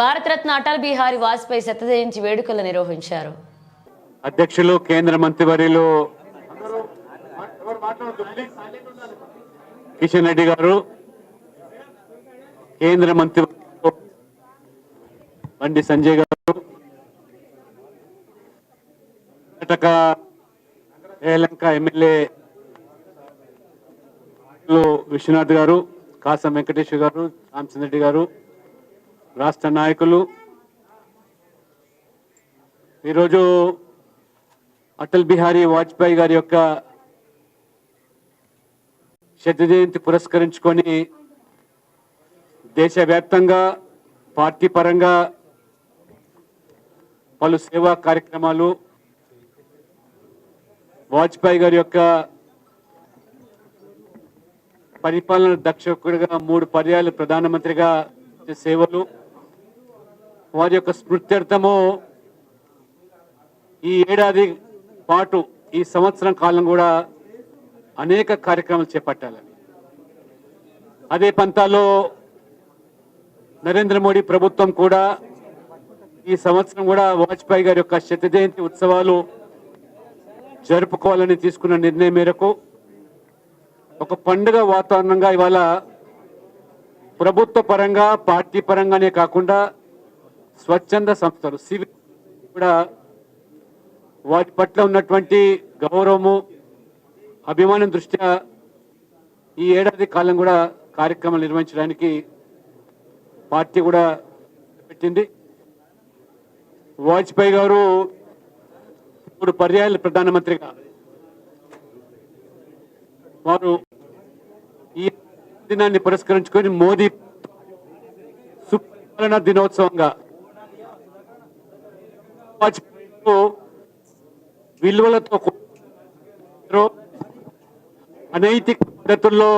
భారతరత్న అటల్ బిహారీ వాజ్పేయి శత జయంతి వేడుకలు నిర్వహించారు. అధ్యక్షులు కేంద్ర మంత్రివర్యులు కిషన్ రెడ్డి గారు, కేంద్ర మంత్రి బండి సంజయ్ గారు, కర్ణాటక శ్రీలంక ఎమ్మెల్యే విశ్వనాథ్ గారు, కాసం వెంకటేశ్వర గారు, రామచంద్రెడ్డి గారు, రాష్ట్ర నాయకులు, ఈరోజు అటల్ బిహారీ వాజ్పేయి గారి యొక్క శత జయంతి పురస్కరించుకొని దేశవ్యాప్తంగా పార్టీ పరంగా పలు సేవా కార్యక్రమాలు, వాజ్పేయి గారి యొక్క పరిపాలన దక్షకుడిగా 3 పర్యాయాలు ప్రధానమంత్రిగా సేవలు, వారి యొక్క స్మృత్యర్థము ఈ ఏడాది పాటు ఈ సంవత్సరం కాలం కూడా అనేక కార్యక్రమాలు చేపట్టాలని, అదే పంతాలో నరేంద్ర మోడీ ప్రభుత్వం కూడా ఈ సంవత్సరం కూడా వాజ్పేయి గారి యొక్క శత జయంతి ఉత్సవాలు జరుపుకోవాలని తీసుకున్న నిర్ణయం మేరకు ఒక పండుగ వాతావరణంగా ఇవాళ ప్రభుత్వ పరంగా పార్టీ పరంగానే కాకుండా స్వచ్ఛంద సంస్థలు సివిల్ కూడా వాటి పట్ల ఉన్నటువంటి గౌరవము అభిమానం దృష్ట్యా ఈ ఏడాది కాలం కూడా కార్యక్రమాలు నిర్వహించడానికి పార్టీ కూడా పెట్టింది. వాజ్పేయి గారు 3 పర్యాయాలు ప్రధానమంత్రిగా వారు ఈ దినాన్ని పురస్కరించుకొని మోదీ సుపరిపాలన దినోత్సవంగా విలువలతో అనైతిక పద్ధతుల్లో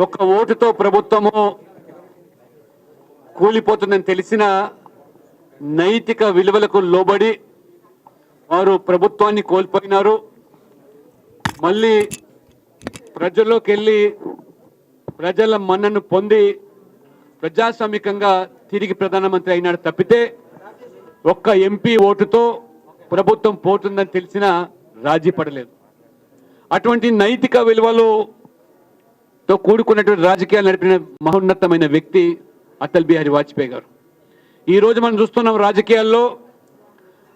ఒక ఓటుతో ప్రభుత్వము కూలిపోతుందని తెలిసిన నైతిక విలువలకు లోబడి వారు ప్రభుత్వాన్ని కోల్పోయినారు. మళ్ళీ ప్రజల్లోకి వెళ్ళి ప్రజల మన్నను పొంది ప్రజాస్వామికంగా తిరిగి ప్రధానమంత్రి అయినాడు తప్పితే ఒక్క ఎంపీ ఓటుతో ప్రభుత్వం పోతుందని తెలిసిన రాజీ పడలేదు. అటువంటి నైతిక విలువలతో కూడుకున్నటువంటి రాజకీయాలు నడిపిన మహోన్నతమైన వ్యక్తి అటల్ బిహారీ వాజ్పేయి గారు. ఈరోజు మనం చూస్తున్నాం రాజకీయాల్లో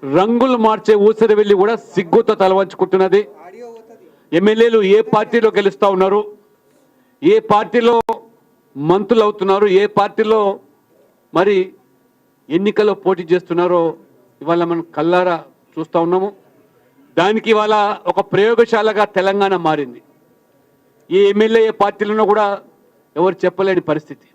రంగులు మార్చే ఊసరి వెళ్ళి కూడా సిగ్గుతో తలవంచుకుంటున్నది. ఎమ్మెల్యేలు ఏ పార్టీలో గెలుస్తూ ఉన్నారు, ఏ పార్టీలో మంత్రులు అవుతున్నారు, ఏ పార్టీలో మరి ఎన్నికల్లో పోటీ చేస్తున్నారో ఇవాళ మనం కల్లారా చూస్తూ ఉన్నాము. దానికి ఇవాళ ఒక ప్రయోగశాలగా తెలంగాణ మారింది. ఏ ఎమ్మెల్యే ఏ పార్టీలోనో కూడా ఎవరు చెప్పలేని పరిస్థితి.